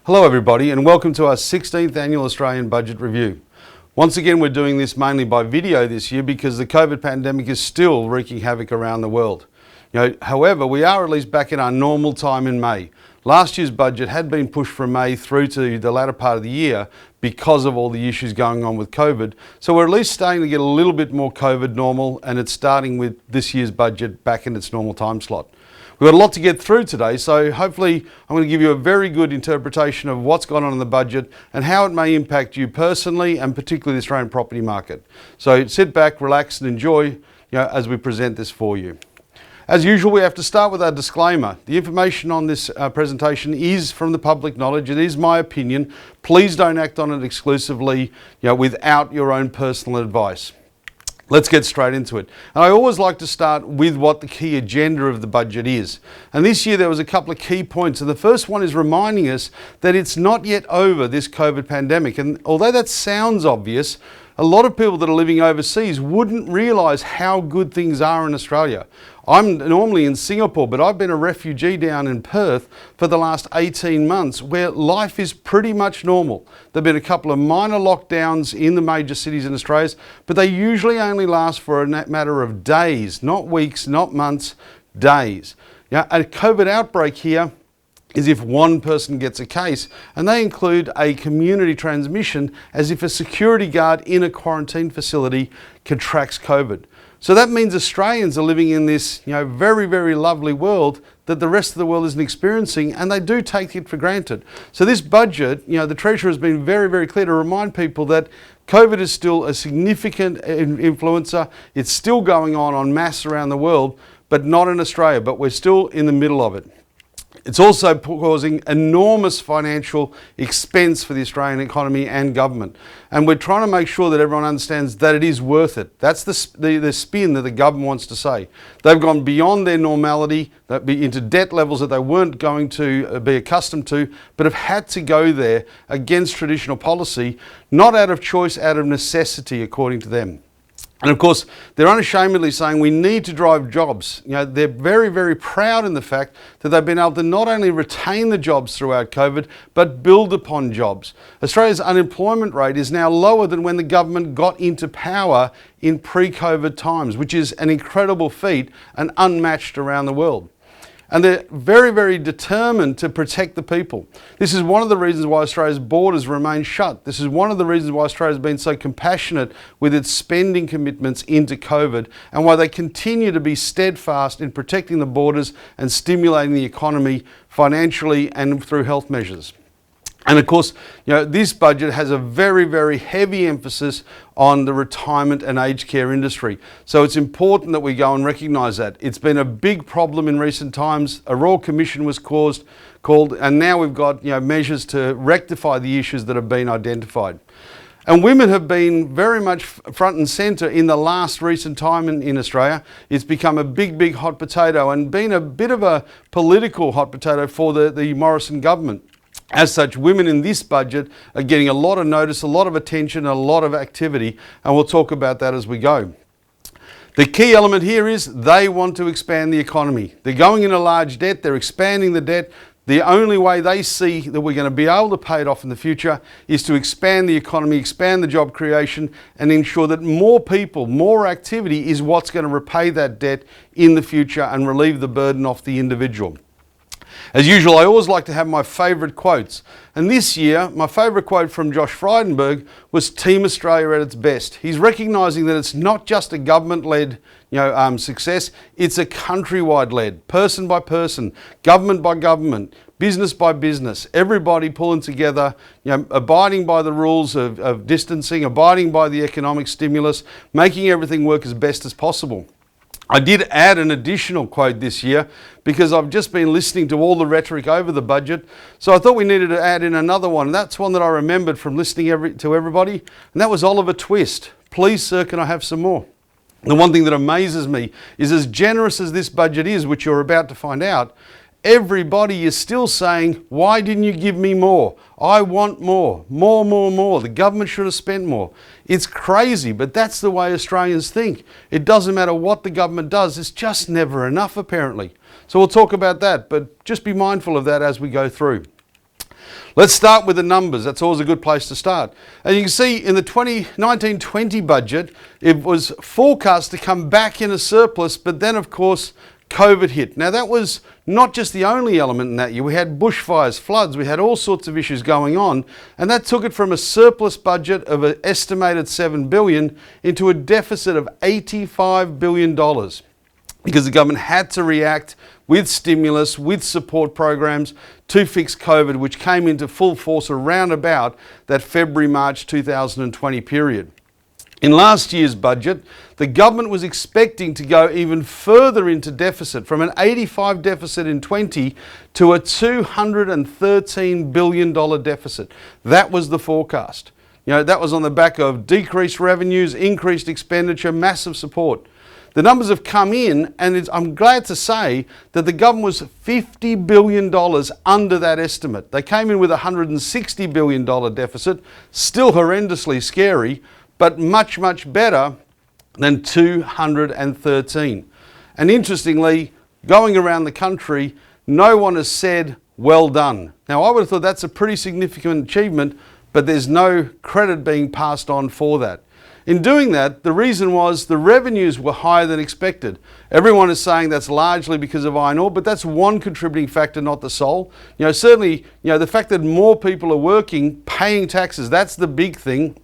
Hello everybody and welcome to our 16th annual Australian Budget Review. Once again we're doing this mainly by video this year because the COVID pandemic is still wreaking havoc around the world. However, we are at least back in our normal time in May. Last year's budget had been pushed from May through to the latter part of the year because of all the issues going on with COVID. So we're at least starting to get a little bit more COVID normal, and it's starting with this year's budget back in its normal time slot. We've got a lot to get through today, so hopefully I'm going to give you a very good interpretation of what's gone on in the budget and how it may impact you personally and particularly the Australian property market. So sit back, relax and enjoy as we present this for you. As usual, we have to start with our disclaimer. The information on this presentation is from the public knowledge. It is my opinion. Please don't act on it exclusively without your own personal advice. Let's get straight into it. And I always like to start with what the key agenda of the budget is. And this year there was a couple of key points. And the first one is reminding us that it's not yet over, this COVID pandemic. And although that sounds obvious, a lot of people that are living overseas wouldn't realise how good things are in Australia. I'm normally in Singapore, but I've been a refugee down in Perth for the last 18 months where life is pretty much normal. There have been a couple of minor lockdowns in the major cities in Australia, but they usually only last for a matter of days, not weeks, not months, days. A COVID outbreak here is if one person gets a case, and they include a community transmission as if a security guard in a quarantine facility contracts COVID. So that means Australians are living in this very, very lovely world that the rest of the world isn't experiencing, and they do take it for granted. So this budget, the Treasurer has been very, very clear to remind people that COVID is still a significant influencer. It's still going on mass around the world, but not in Australia, but we're still in the middle of it. It's also causing enormous financial expense for the Australian economy and government. And we're trying to make sure that everyone understands that it is worth it. That's the spin that the government wants to say. They've gone beyond their normality, into debt levels that they weren't going to be accustomed to, but have had to go there against traditional policy, not out of choice, out of necessity, according to them. And of course, they're unashamedly saying we need to drive jobs. They're very, very proud in the fact that they've been able to not only retain the jobs throughout COVID, but build upon jobs. Australia's unemployment rate is now lower than when the government got into power in pre-COVID times, which is an incredible feat and unmatched around the world. And they're very, very determined to protect the people. This is one of the reasons why Australia's borders remain shut. This is one of the reasons why Australia's been so compassionate with its spending commitments into COVID, and why they continue to be steadfast in protecting the borders and stimulating the economy financially and through health measures. And of course, this budget has a very, very heavy emphasis on the retirement and aged care industry. So it's important that we go and recognise that. It's been a big problem in recent times. A Royal Commission was called, and now we've got measures to rectify the issues that have been identified. And women have been very much front and centre in the last recent time in Australia. It's become a big, big hot potato and been a bit of a political hot potato for the Morrison government. As such, women in this budget are getting a lot of notice, a lot of attention, a lot of activity, and we'll talk about that as we go. The key element here is they want to expand the economy. They're going into large debt, they're expanding the debt. The only way they see that we're going to be able to pay it off in the future is to expand the economy, expand the job creation, and ensure that more people, more activity is what's going to repay that debt in the future and relieve the burden off the individual. As usual, I always like to have my favourite quotes. And this year, my favourite quote from Josh Frydenberg was Team Australia at its best. He's recognising that it's not just a government-led success, it's a countrywide led, person by person, government by government, business by business, everybody pulling together, abiding by the rules of distancing, abiding by the economic stimulus, making everything work as best as possible. I did add an additional quote this year because I've just been listening to all the rhetoric over the budget, so I thought we needed to add in another one. That's one that I remembered from listening to everybody, and that was Oliver Twist. Please, sir, can I have some more? The one thing that amazes me is, as generous as this budget is, which you're about to find out, everybody is still saying, why didn't you give me more? I want more, more. The government should have spent more. It's crazy, but that's the way Australians think. It doesn't matter what the government does, it's just never enough apparently. So we'll talk about that, but just be mindful of that as we go through. Let's start with the numbers. That's always a good place to start. And you can see in the 1920 budget, it was forecast to come back in a surplus, but then of course, COVID hit. Now that was not just the only element in that year. We had bushfires, floods, we had all sorts of issues going on, and that took it from a surplus budget of an estimated $7 billion into a deficit of $85 billion because the government had to react with stimulus, with support programs to fix COVID, which came into full force around about that February-March 2020 period. In last year's budget, the government was expecting to go even further into deficit, from an 85 deficit in 20 to a $213 billion deficit. That was the forecast. That was on the back of decreased revenues, increased expenditure, massive support. The numbers have come in, and I'm glad to say that the government was $50 billion under that estimate. They came in with a $160 billion deficit, still horrendously scary, but much, much better than 213. And interestingly, going around the country, no one has said, well done. Now, I would have thought that's a pretty significant achievement, but there's no credit being passed on for that. In doing that, the reason was the revenues were higher than expected. Everyone is saying that's largely because of iron ore, but that's one contributing factor, not the sole. Certainly, the fact that more people are working, paying taxes, that's the big thing.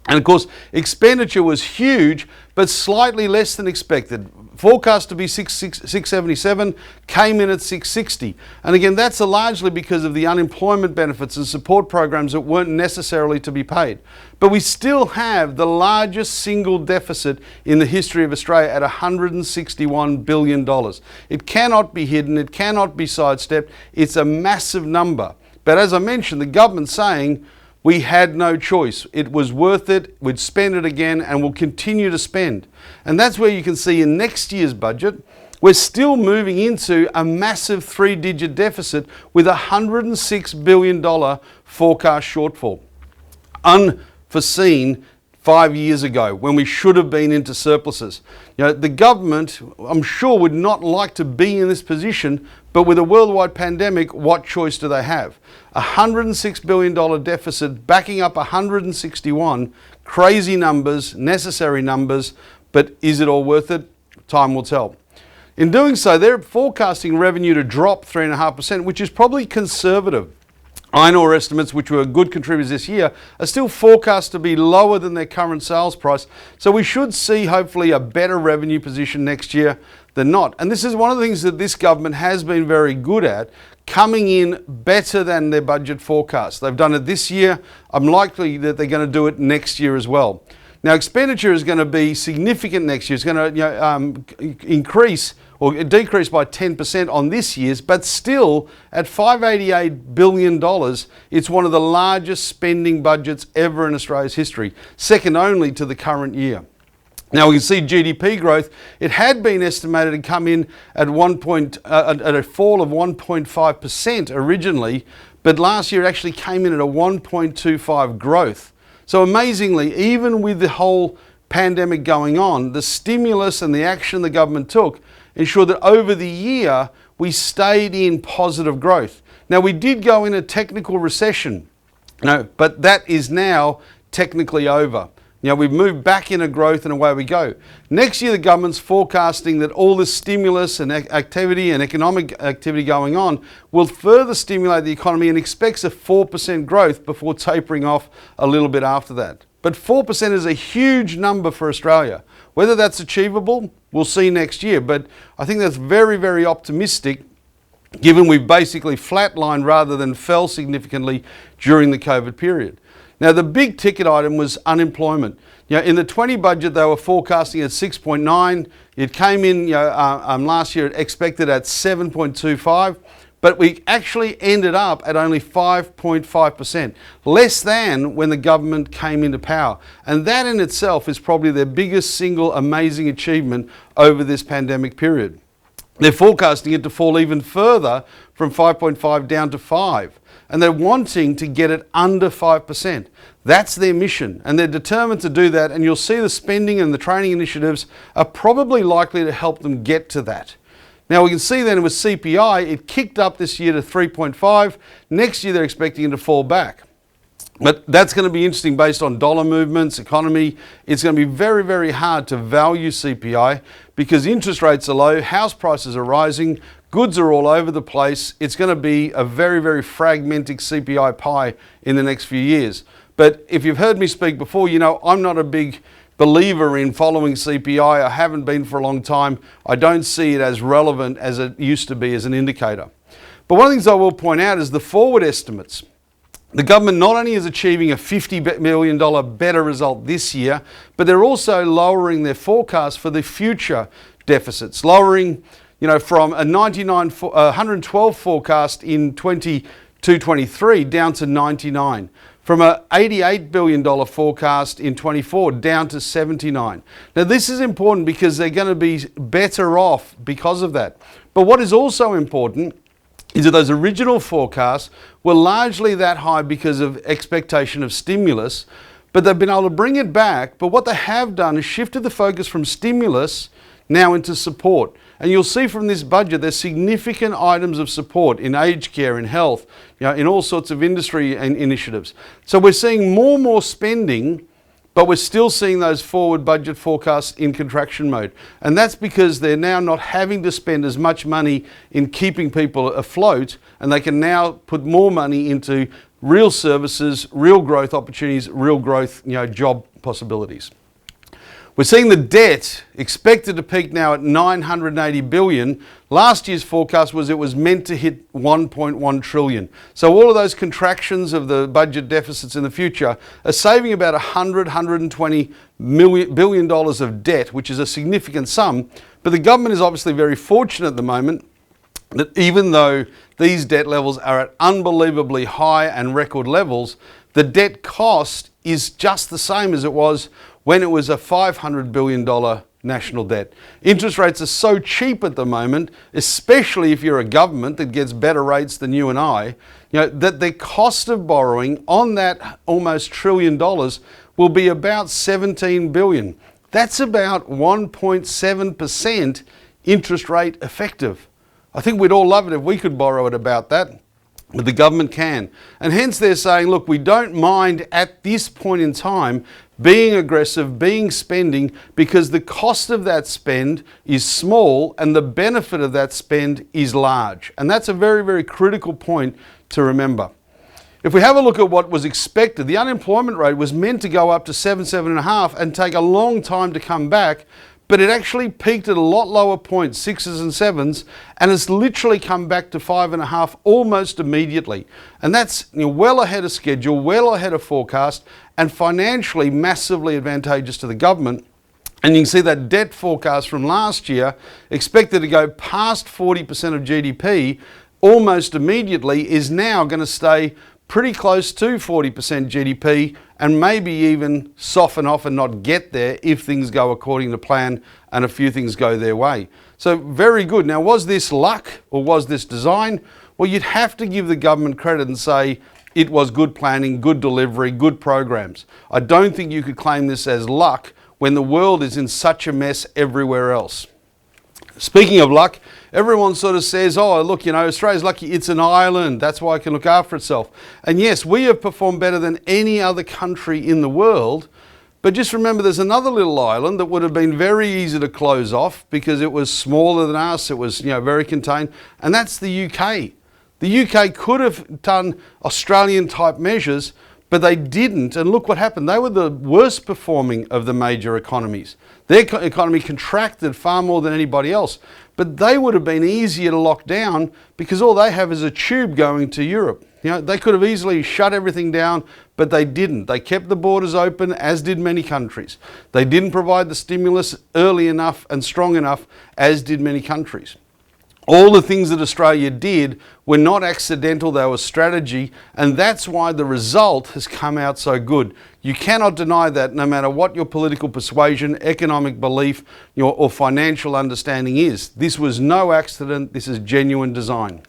And of course, expenditure was huge, but slightly less than expected. Forecast to be 677, came in at 660. And again, that's largely because of the unemployment benefits and support programs that weren't necessarily to be paid. But we still have the largest single deficit in the history of Australia at $161 billion. It cannot be hidden, it cannot be sidestepped. It's a massive number. But as I mentioned, the government's saying, we had no choice. It was worth it. We'd spend it again and we'll continue to spend. And that's where you can see in next year's budget, we're still moving into a massive 3-digit deficit with a $106 billion forecast shortfall. Unforeseen 5 years ago when we should have been into surpluses. The government, I'm sure, would not like to be in this position, but with a worldwide pandemic, what choice do they have? A $106 billion deficit backing up 161, crazy numbers, necessary numbers, but is it all worth it? Time will tell. In doing so, they're forecasting revenue to drop 3.5%, which is probably conservative. Iron ore estimates, which were good contributors this year, are still forecast to be lower than their current sales price. So we should see hopefully a better revenue position next year than not. And this is one of the things that this government has been very good at, coming in better than their budget forecast. They've done it this year. I'm likely that they're going to do it next year as well. Now, expenditure is going to be significant next year. It's going to increase or decrease by 10% on this year's, but still at $588 billion, it's one of the largest spending budgets ever in Australia's history, second only to the current year. Now we can see GDP growth. It had been estimated to come in at at a fall of 1.5% originally, but last year it actually came in at a 1.25 growth. So amazingly, even with the whole pandemic going on, the stimulus and the action the government took ensured that over the year we stayed in positive growth. Now we did go in a technical recession, but that is now technically over. We've moved back into growth and away we go. Next year, the government's forecasting that all this stimulus and activity and economic activity going on will further stimulate the economy and expects a 4% growth before tapering off a little bit after that. But 4% is a huge number for Australia. Whether that's achievable, we'll see next year. But I think that's very, very optimistic, given we've basically flatlined rather than fell significantly during the COVID period. Now, the big ticket item was unemployment. In the 20 budget, they were forecasting at 6.9. It came in last year expected at 7.25, but we actually ended up at only 5.5%, less than when the government came into power. And that in itself is probably their biggest single amazing achievement over this pandemic period. They're forecasting it to fall even further from 5.5 down to 5. And they're wanting to get it under 5%. That's their mission, and they're determined to do that, and you'll see the spending and the training initiatives are probably likely to help them get to that. Now we can see then with CPI, it kicked up this year to 3.5. Next year they're expecting it to fall back. But that's going to be interesting based on dollar movements, economy. It's going to be very, very hard to value CPI because interest rates are low, house prices are rising, goods are all over the place. It's going to be a very, very fragmented CPI pie in the next few years. But if you've heard me speak before, you know I'm not a big believer in following CPI. I haven't been for a long time. I don't see it as relevant as it used to be as an indicator. But one of the things I will point out is the forward estimates. The government not only is achieving a $50 million better result this year, but they're also lowering their forecast for the future deficits, lowering, from a 112 forecast in 22-23 down to 99, from a $88 billion forecast in 24 down to 79. Now this is important because they're going to be better off because of that. But what is also important is that those original forecasts were largely that high because of expectation of stimulus, but they've been able to bring it back. But what they have done is shifted the focus from stimulus now into support. And you'll see from this budget, there's significant items of support in aged care, in health, in all sorts of industry and initiatives. So we're seeing more and more spending, but we're still seeing those forward budget forecasts in contraction mode. And that's because they're now not having to spend as much money in keeping people afloat, and they can now put more money into real services, real growth opportunities, real growth, job possibilities. We're seeing the debt expected to peak now at $980 billion. Last year's forecast was it was meant to hit $1.1 trillion. So all of those contractions of the budget deficits in the future are saving about $120 billion of debt, which is a significant sum. But the government is obviously very fortunate at the moment that even though these debt levels are at unbelievably high and record levels, the debt cost is just the same as it was when it was a $500 billion national debt. Interest rates are so cheap at the moment, especially if you're a government that gets better rates than you and I, that the cost of borrowing on that almost $1 trillion will be about $17 billion. That's about 1.7% interest rate effective. I think we'd all love it if we could borrow at about that. But the government can. And hence they're saying, look, we don't mind at this point in time being aggressive, being spending, because the cost of that spend is small and the benefit of that spend is large. And that's a very, very critical point to remember. If we have a look at what was expected, the unemployment rate was meant to go up to 7.5 and take a long time to come back, but it actually peaked at a lot lower point, 6s and 7s, and has literally come back to 5.5 almost immediately. And that's well ahead of schedule, well ahead of forecast, and financially massively advantageous to the government. And you can see that debt forecast from last year, expected to go past 40% of GDP almost immediately, is now going to stay pretty close to 40% GDP and maybe even soften off and not get there if things go according to plan and a few things go their way. So very good. Now, was this luck or was this design? Well, you'd have to give the government credit and say it was good planning, good delivery, good programs. I don't think you could claim this as luck when the world is in such a mess everywhere else. Speaking of luck, everyone sort of says, oh, look, Australia's lucky it's an island. That's why it can look after itself. And yes, we have performed better than any other country in the world. But just remember, there's another little island that would have been very easy to close off because it was smaller than us. It was, very contained. And that's the UK. The UK could have done Australian type measures, but they didn't. And look what happened. They were the worst performing of the major economies. Their economy contracted far more than anybody else. But they would have been easier to lock down because all they have is a tube going to Europe. They could have easily shut everything down, but they didn't. They kept the borders open, as did many countries. They didn't provide the stimulus early enough and strong enough, as did many countries. All the things that Australia did were not accidental, they were strategy, and that's why the result has come out so good. You cannot deny that no matter what your political persuasion, economic belief, or financial understanding is. This was no accident, this is genuine design.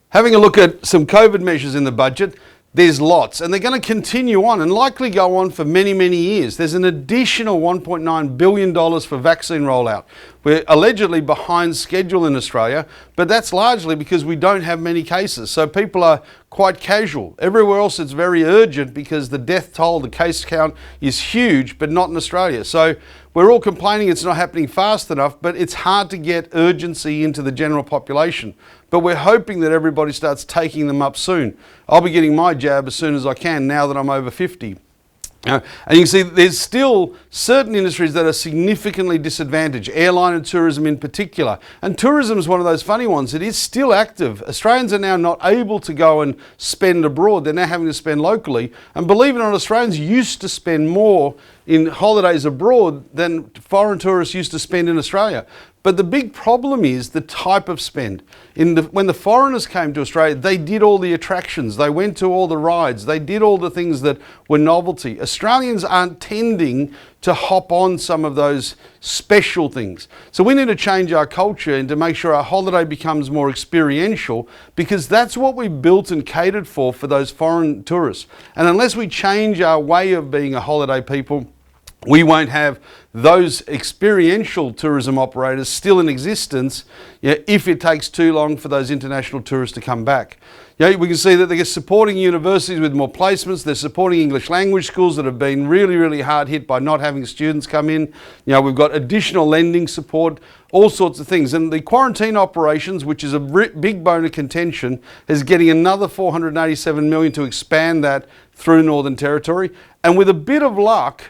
Having a look at some COVID measures in the budget, There's lots, and they're going to continue on and likely go on for many, many years. There's an additional $1.9 billion for vaccine rollout. We're allegedly behind schedule in Australia, but that's largely because we don't have many cases. So people are quite casual. Everywhere else it's very urgent because the death toll, the case count is huge, but not in Australia. So we're all complaining it's not happening fast enough, but it's hard to get urgency into the general population. But we're hoping that everybody starts taking them up soon. I'll be getting my jab as soon as I can now that I'm over 50. And you can see there's still certain industries that are significantly disadvantaged, airline and tourism in particular. And tourism is one of those funny ones. It is still active. Australians are now not able to go and spend abroad. They're now having to spend locally. And believe it or not, Australians used to spend more in holidays abroad than foreign tourists used to spend in Australia. But the big problem is the type of spend. When the foreigners came to Australia, they did all the attractions, they went to all the rides, they did all the things that were novelty. Australians aren't tending to hop on some of those special things. So we need to change our culture and to make sure our holiday becomes more experiential, because that's what we built and catered for those foreign tourists. And unless we change our way of being a holiday people, we won't have those experiential tourism operators still in existence if it takes too long for those international tourists to come back. We can see that they're supporting universities with more placements. They're supporting English language schools that have been really, really hard hit by not having students come in. We've got additional lending support, all sorts of things. And the quarantine operations, which is a big bone of contention, is getting another $487 million to expand that through Northern Territory. And with a bit of luck,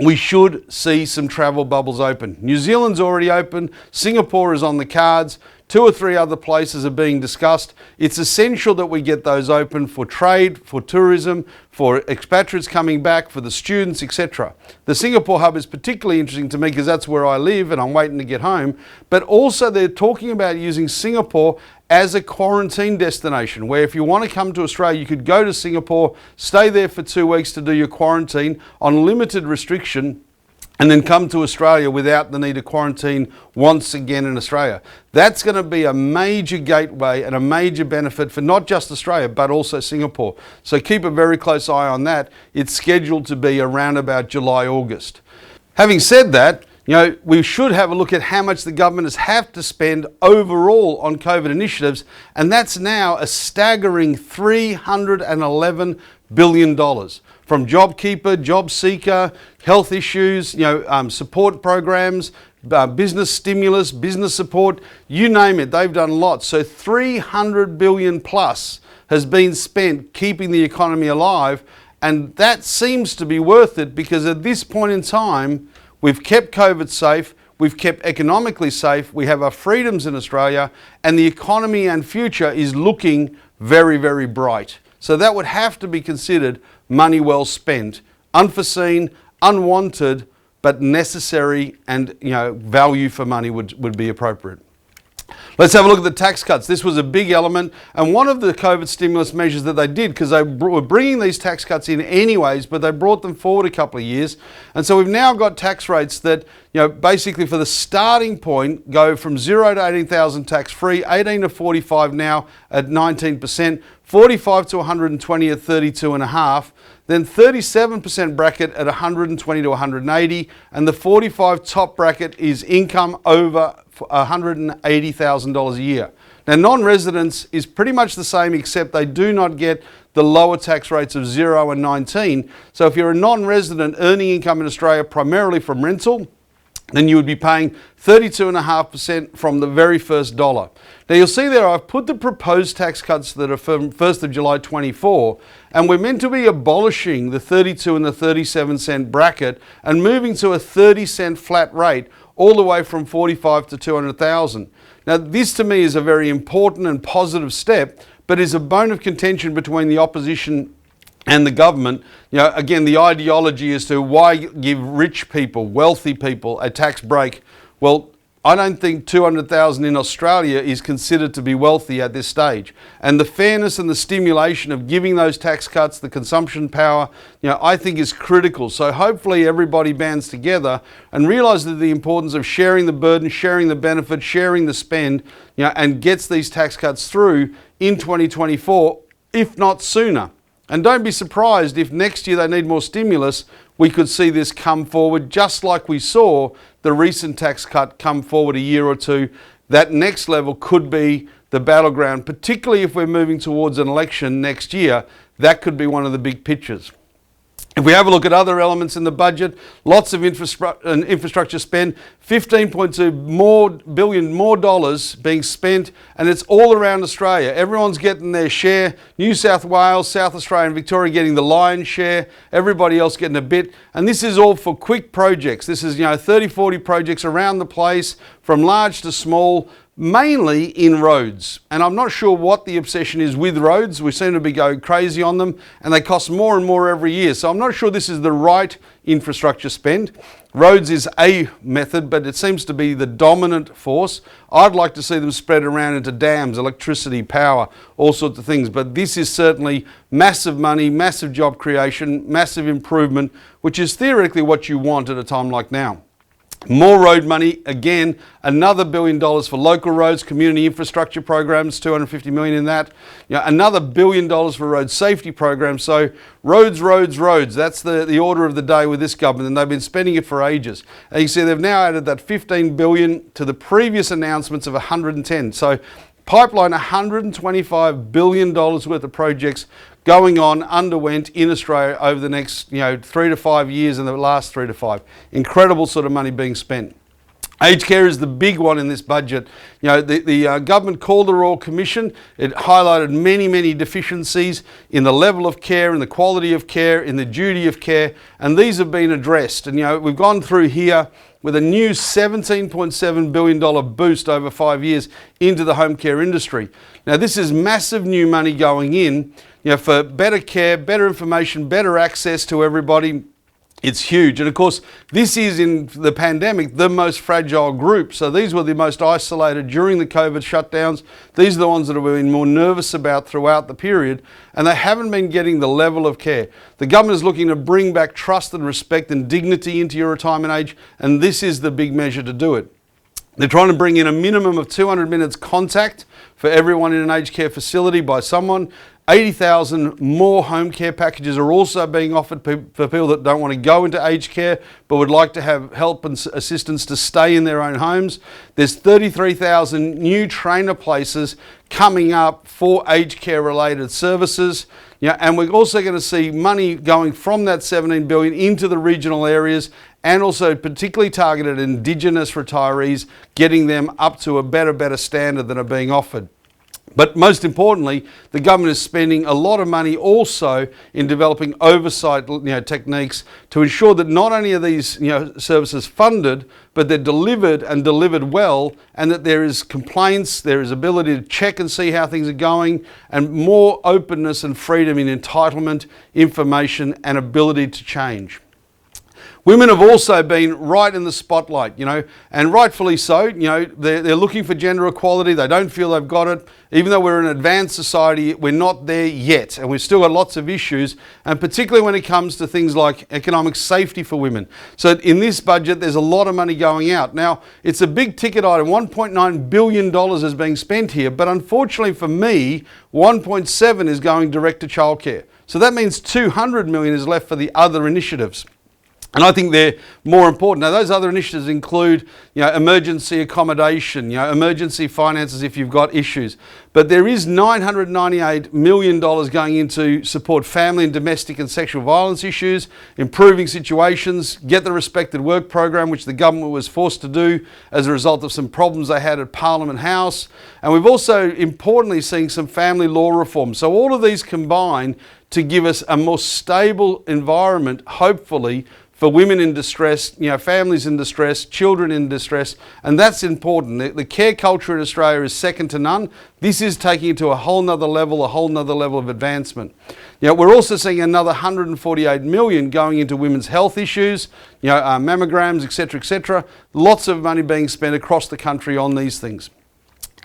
we should see some travel bubbles open. New Zealand's already open. Singapore is on the cards. 2 or 3 other places are being discussed. It's essential that we get those open for trade, for tourism, for expatriates coming back, for the students, etc. The Singapore hub is particularly interesting to me because that's where I live and I'm waiting to get home. But also they're talking about using Singapore as a quarantine destination, where if you want to come to Australia, you could go to Singapore, stay there for 2 weeks to do your quarantine on limited restriction, and then come to Australia without the need to quarantine once again in Australia. That's going to be a major gateway and a major benefit for not just Australia, but also Singapore. So keep a very close eye on that. It's scheduled to be around about July, August. Having said that, we should have a look at how much the government has had to spend overall on COVID initiatives, and that's now a staggering $311 billion. From JobKeeper, JobSeeker, health issues, support programs, business stimulus, business support, you name it, they've done lots. So $300 billion plus has been spent keeping the economy alive, and that seems to be worth it because at this point in time, we've kept COVID safe, we've kept economically safe, we have our freedoms in Australia, and the economy and future is looking very, very bright. So that would have to be considered money well spent, unforeseen, unwanted, but necessary, and value for money would be appropriate. Let's have a look at the tax cuts. This was a big element, and one of the COVID stimulus measures that they did, because they were bringing these tax cuts in anyways, but they brought them forward a couple of years. And so we've now got tax rates that, basically for the starting point, go from 0 to 18,000 tax-free, 18 to 45 now at 19%, 45 to 120 at 32.5%, then 37% bracket at 120 to 180, and the 45 top bracket is income over $180,000 a year. Now, non-residents is pretty much the same, except they do not get the lower tax rates of 0 and 19. So if you're a non-resident earning income in Australia primarily from rental, then you would be paying 32.5% from the very first dollar. Now you'll see there I've put the proposed tax cuts that are from 1st of July 24, and we're meant to be abolishing the 32 and the 37 cent bracket and moving to a 30 cent flat rate all the way from 45 to 200,000. Now this to me is a very important and positive step, but is a bone of contention between the opposition and the government. Again, the ideology as to why give rich people, wealthy people, a tax break. Well, I don't think 200,000 in Australia is considered to be wealthy at this stage. And the fairness and the stimulation of giving those tax cuts, the consumption power, I think is critical. So hopefully everybody bands together and realises the importance of sharing the burden, sharing the benefit, sharing the spend, and gets these tax cuts through in 2024, if not sooner. And don't be surprised if next year they need more stimulus, we could see this come forward just like we saw the recent tax cut come forward a year or two. That next level could be the battleground, particularly if we're moving towards an election next year. That could be one of the big pictures. If we have a look at other elements in the budget, lots of infrastructure spend, 15.2 billion more dollars being spent, and it's all around Australia. Everyone's getting their share. New South Wales, South Australia and Victoria getting the lion's share, everybody else getting a bit. And this is all for quick projects. This is 30, 40 projects around the place, from large to small, mainly in roads. And I'm not sure what the obsession is with roads. We seem to be going crazy on them, and they cost more and more every year. So I'm not sure this is the right infrastructure spend. Roads is a method, but it seems to be the dominant force. I'd like to see them spread around into dams, electricity, power, all sorts of things. But this is certainly massive money, massive job creation, massive improvement, which is theoretically what you want at a time like now. More road money, again, another $1 billion for local roads, community infrastructure programs, 250 million in that. Another $1 billion for road safety programs. So roads, roads, roads. That's the order of the day with this government, and they've been spending it for ages. And you see they've now added that 15 billion to the previous announcements of 110. So pipeline, $125 billion worth of projects going on, underwent in Australia over the next 3 to 5 years, and the last 3 to 5. Incredible sort of money being spent. Aged care is the big one in this budget. The government called the Royal Commission. It highlighted many, many deficiencies in the level of care, in the quality of care, in the duty of care, and these have been addressed. And we've gone through here with a new $17.7 billion boost over 5 years into the home care industry. Now this is massive new money going in, for better care, better information, better access to everybody. It's huge. And of course, this is in the pandemic, the most fragile group. So these were the most isolated during the COVID shutdowns. These are the ones that have been more nervous about throughout the period, and they haven't been getting the level of care. The government is looking to bring back trust and respect and dignity into your retirement age, and this is the big measure to do it. They're trying to bring in a minimum of 200 minutes contact for everyone in an aged care facility by someone. 80,000 more home care packages are also being offered for people that don't want to go into aged care but would like to have help and assistance to stay in their own homes. There's 33,000 new trainer places coming up for aged care related services. And we're also going to see money going from that 17 billion into the regional areas, and also particularly targeted Indigenous retirees, getting them up to a better standard than are being offered. But most importantly, the government is spending a lot of money also in developing oversight techniques to ensure that not only are these services funded, but they're delivered and delivered well, and that there is complaints, there is ability to check and see how things are going, and more openness and freedom in entitlement, information and ability to change. Women have also been right in the spotlight, and rightfully so. They're looking for gender equality. They don't feel they've got it. Even though we're an advanced society, we're not there yet, and we've still got lots of issues, and particularly when it comes to things like economic safety for women. So in this budget, there's a lot of money going out. Now, it's a big ticket item. $1.9 billion is being spent here, but unfortunately for me, 1.7 is going direct to childcare. So that means 200 million is left for the other initiatives. And I think they're more important. Now, those other initiatives include, emergency accommodation, emergency finances if you've got issues. But there is $998 million going into support family and domestic and sexual violence issues, improving situations, Get the Respect at Work program, which the government was forced to do as a result of some problems they had at Parliament House. And we've also, importantly, seen some family law reform. So all of these combine to give us a more stable environment, hopefully, for women in distress, families in distress, children in distress, and that's important. The care culture in Australia is second to none. This is taking it to a whole nother level of advancement. We're also seeing another 148 million going into women's health issues, mammograms, etc., etc. Lots of money being spent across the country on these things.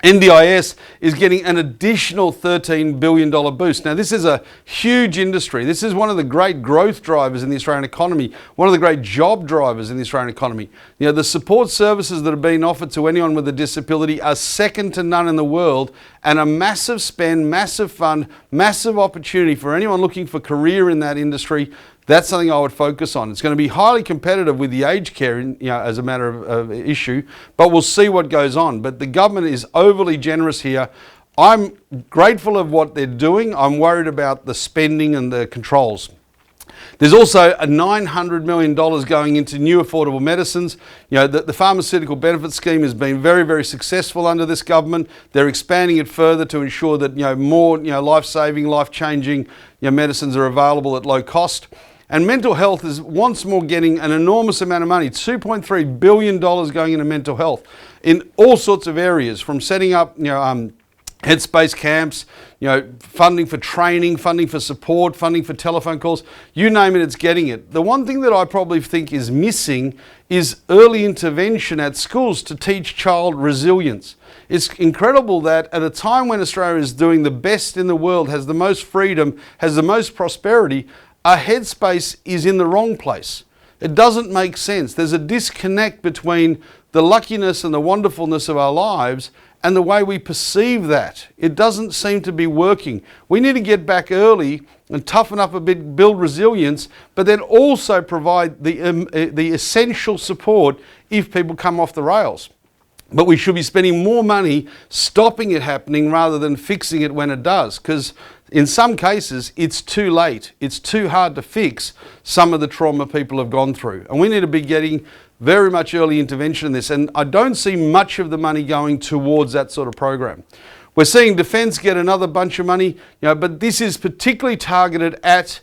NDIS is getting an additional $13 billion boost. Now, this is a huge industry. This is one of the great growth drivers in the Australian economy, one of the great job drivers in the Australian economy. You know, the support services that are being offered to anyone with a disability are second to none in the world, and a massive spend, massive fund, massive opportunity for anyone looking for career in that industry. That's something I would focus on. It's going to be highly competitive with the aged care, as a matter of issue, but we'll see what goes on. But the government is overly generous here. I'm grateful of what they're doing. I'm worried about the spending and the controls. There's also a $900 million going into new affordable medicines. You know, the pharmaceutical benefit scheme has been very, very successful under this government. They're expanding it further to ensure that, more, life-saving, life-changing, medicines are available at low cost. And mental health is once more getting an enormous amount of money, $2.3 billion going into mental health in all sorts of areas, from setting up, headspace camps, funding for training, funding for support, funding for telephone calls, you name it, it's getting it. The one thing that I probably think is missing is early intervention at schools to teach child resilience. It's incredible that at a time when Australia is doing the best in the world, has the most freedom, has the most prosperity, our headspace is in the wrong place. It doesn't make sense. There's a disconnect between the luckiness and the wonderfulness of our lives and the way we perceive that. It doesn't seem to be working. We need to get back early and toughen up a bit, build resilience, but then also provide the essential support if people come off the rails. But we should be spending more money stopping it happening rather than fixing it when it does, because in some cases it's too late. It's too hard to fix some of the trauma people have gone through. And we need to be getting very much early intervention in this. And I don't see much of the money going towards that sort of program. We're seeing Defence get another bunch of money, but this is particularly targeted at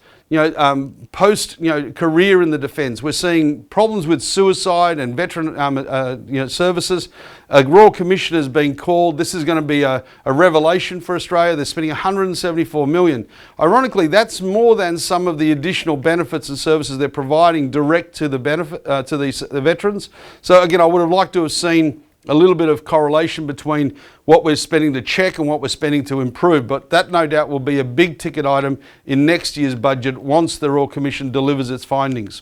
post career in the defence. We're seeing problems with suicide and veteran services. A Royal Commission has been called. This is going to be a revelation for Australia. They're spending $174 million. Ironically, that's more than some of the additional benefits and services they're providing direct to the the veterans. So again, I would have liked to have seen a little bit of correlation between what we're spending to check and what we're spending to improve, but that no doubt will be a big ticket item in next year's budget once the Royal Commission delivers its findings.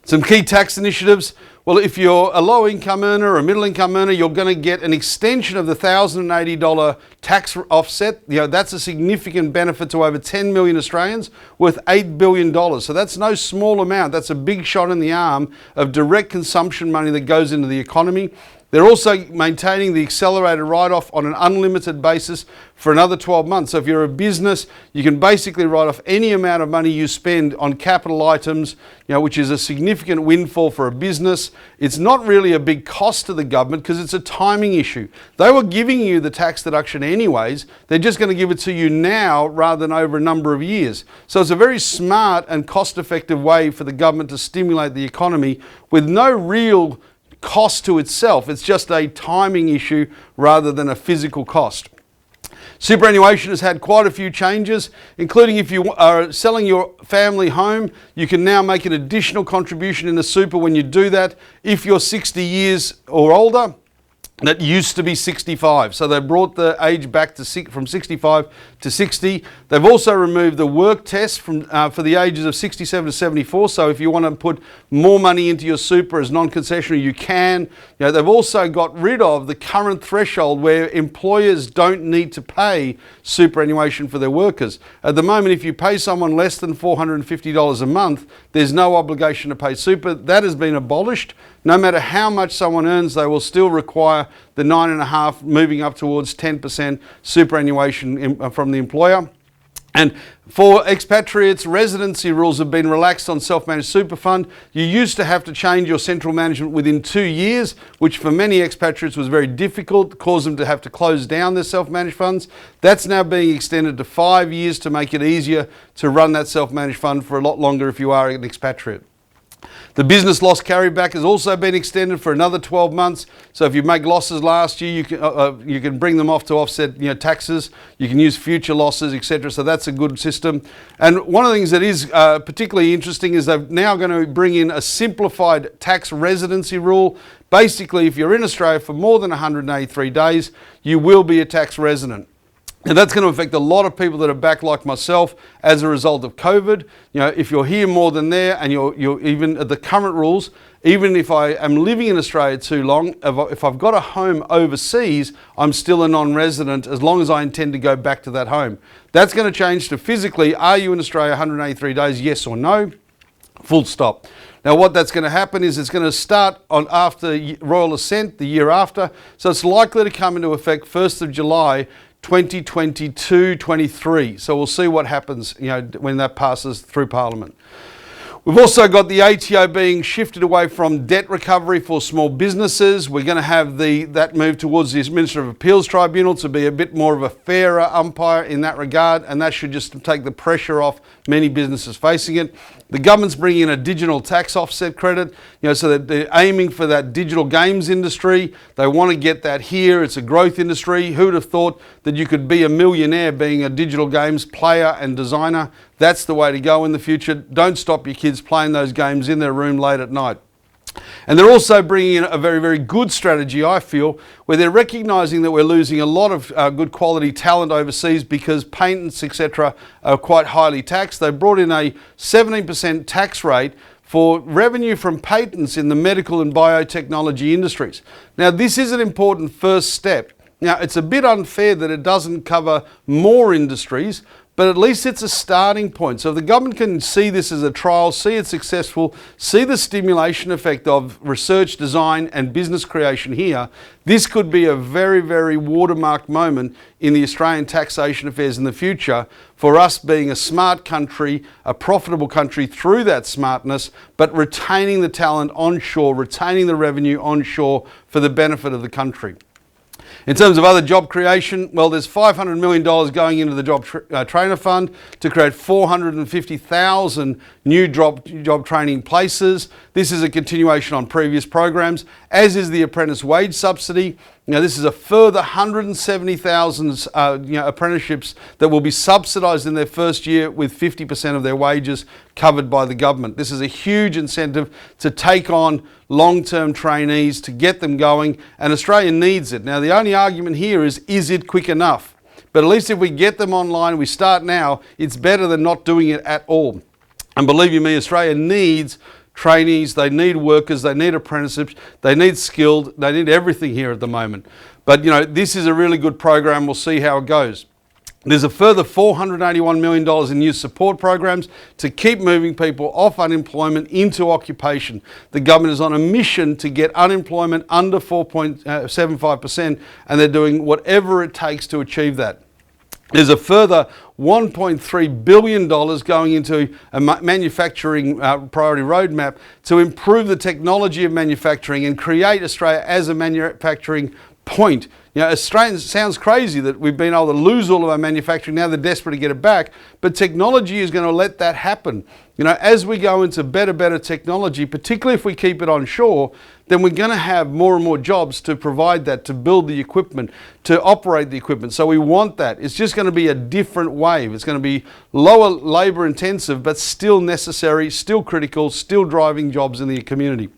Some key tax initiatives. Well, if you're a low income earner or a middle income earner, you're going to get an extension of the $1,080 tax offset. That's a significant benefit to over 10 million Australians, worth $8 billion. So that's no small amount. That's a big shot in the arm of direct consumption money that goes into the economy. They're also maintaining the accelerated write-off on an unlimited basis for another 12 months. So if you're a business, you can basically write off any amount of money you spend on capital items, which is a significant windfall for a business. It's not really a big cost to the government because it's a timing issue. They were giving you the tax deduction anyways. They're just going to give it to you now rather than over a number of years. So it's a very smart and cost-effective way for the government to stimulate the economy with no real cost to itself. It's just a timing issue rather than a physical cost. Superannuation has had quite a few changes, including if you are selling your family home, you can now make an additional contribution in the super when you do that. If you're 60 years or older, that used to be 65. So they brought the age back to from 65 to 60. They've also removed the work test for the ages of 67 to 74. So if you want to put more money into your super as non-concessionary, you can. They've also got rid of the current threshold where employers don't need to pay superannuation for their workers. At the moment, if you pay someone less than $450 a month, there's no obligation to pay super. That has been abolished. No matter how much someone earns, they will still require the 9.5%, moving up towards 10% superannuation from the employer. And for expatriates, residency rules have been relaxed on self-managed super fund. You used to have to change your central management within 2 years, which for many expatriates was very difficult, caused them to have to close down their self-managed funds. That's now being extended to 5 years to make it easier to run that self-managed fund for a lot longer if you are an expatriate. The business loss carryback has also been extended for another 12 months. So if you make losses last year, you can bring them off to offset taxes. You can use future losses, etc. So that's a good system. And one of the things that is particularly interesting is they're now going to bring in a simplified tax residency rule. Basically, if you're in Australia for more than 183 days, you will be a tax resident. And that's going to affect a lot of people that are back like myself as a result of COVID. If you're here more than there and you're even at the current rules, even if I am living in Australia too long, if I've got a home overseas, I'm still a non-resident as long as I intend to go back to that home. That's going to change to physically, are you in Australia 183 days, yes or no? Full stop. Now what that's going to happen is it's going to start on after Royal Assent, the year after. So it's likely to come into effect 1st of July 2022-23. So we'll see what happens, when that passes through Parliament. We've also got the ATO being shifted away from debt recovery for small businesses. We're going to have that move towards the Administrative Appeals Tribunal to be a bit more of a fairer umpire in that regard, and that should just take the pressure off many businesses facing it. The government's bringing in a digital tax offset credit, so that they're aiming for that digital games industry. They want to get that here. It's a growth industry. Who would have thought that you could be a millionaire being a digital games player and designer? That's the way to go in the future. Don't stop your kids playing those games in their room late at night. And they're also bringing in a very, very good strategy, I feel, where they're recognising that we're losing a lot of good quality talent overseas because patents, etc., are quite highly taxed. They brought in a 17% tax rate for revenue from patents in the medical and biotechnology industries. Now, this is an important first step. Now, it's a bit unfair that it doesn't cover more industries, but at least it's a starting point. So if the government can see this as a trial, see it's successful, see the stimulation effect of research, design and business creation here, this could be a very, very watermark moment in the Australian taxation affairs in the future for us being a smart country, a profitable country through that smartness, but retaining the talent onshore, retaining the revenue onshore for the benefit of the country. In terms of other job creation, well, there's $500 million going into the Job Trainer Fund to create 450,000 new job training places. This is a continuation on previous programs, as is the apprentice wage subsidy. This is a further 170,000 apprenticeships that will be subsidised in their first year with 50% of their wages covered by the government. This is a huge incentive to take on long-term trainees, to get them going, and Australia needs it. Now, the only argument here is it quick enough? But at least if we get them online, we start now, it's better than not doing it at all. And believe you me, Australia needs trainees, they need workers, they need apprenticeships, they need skilled, they need everything here at the moment. But this is a really good program. We'll see how it goes. There's a further $481 million in new support programs to keep moving people off unemployment into occupation. The government is on a mission to get unemployment under 4.75%, and they're doing whatever it takes to achieve that. There's a further $1.3 billion going into a manufacturing priority roadmap to improve the technology of manufacturing and create Australia as a manufacturing point. Australia sounds crazy that we've been able to lose all of our manufacturing. Now they're desperate to get it back, but technology is going to let that happen. As we go into better technology, particularly if we keep it onshore, then we're going to have more and more jobs to provide that, to build the equipment, to operate the equipment. So we want that. It's just going to be a different wave. It's going to be lower labour intensive, but still necessary, still critical, still driving jobs in the community.